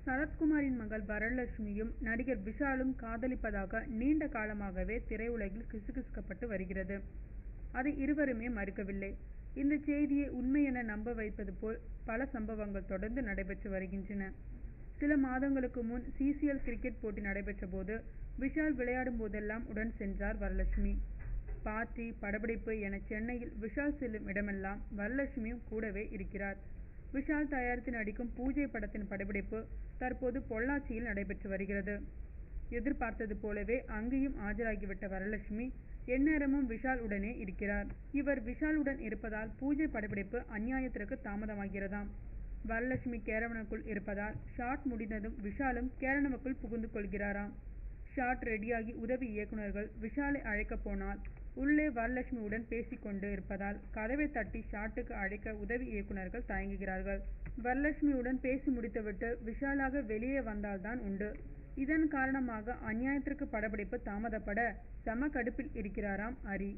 சரத்குமாரின் மகள் வரலட்சுமியும் நடிகர் விஷாலும் காதலிப்பதாக நீண்ட காலமாகவே திரையுலகில் கிசுகிசுக்கப்பட்டு வருகிறது. அதை இருவருமே மறுக்கவில்லை. இந்த செய்தியை உண்மை என நம்ப வைப்பது போல் பல சம்பவங்கள் தொடர்ந்து நடைபெற்று வருகின்றன. சில மாதங்களுக்கு முன் CCL கிரிக்கெட் போட்டி நடைபெற்ற போது விஷால் விளையாடும் போதெல்லாம் உடன் சென்றார் வரலட்சுமி. பார்ட்டி, படப்பிடிப்பு என சென்னையில் விஷால் செல்லும் இடமெல்லாம் வரலட்சுமியும் கூடவே இருக்கிறார். விஷால் தயாரித்து நடிக்கும் பூஜை படத்தின் படப்பிடிப்பு தற்போது பொள்ளாச்சியில் நடைபெற்று வருகிறது. எதிர்பார்த்தது போலவே அங்கேயும் ஆஜராகிவிட்ட வரலட்சுமி எந்நேரமும் விஷால் உடனே இருக்கிறார். இவர் விஷாலுடன் இருப்பதால் பூஜை படப்பிடிப்பு அநியாயத்திற்கு தாமதமாகிறதாம். வரலட்சுமி கேரவனுக்குள் இருப்பதால் ஷாட் முடிந்ததும் விஷாலும் கேரவனுக்குள் புகுந்து கொள்கிறாராம். ஷாட் ரெடியாகி உதவி இயக்குநர்கள் விஷாலை அழைக்க போனால் உள்ளே வரலட்சுமியுடன் பேசிக்கொண்டு இருப்பதால் கதவை தட்டி ஷாட்டுக்கு அழைக்க உதவி இயக்குநர்கள் தயங்குகிறார்கள். வரலட்சுமியுடன் பேசி முடித்துவிட்டு விஷாலாக வெளியே வந்தால்தான் உண்டு. இதன் காரணமாக அநியாயத்திற்கு படப்பிடிப்பு தாமதப்பட செம கடுப்பில் இருக்கிறாராம் ஹரி.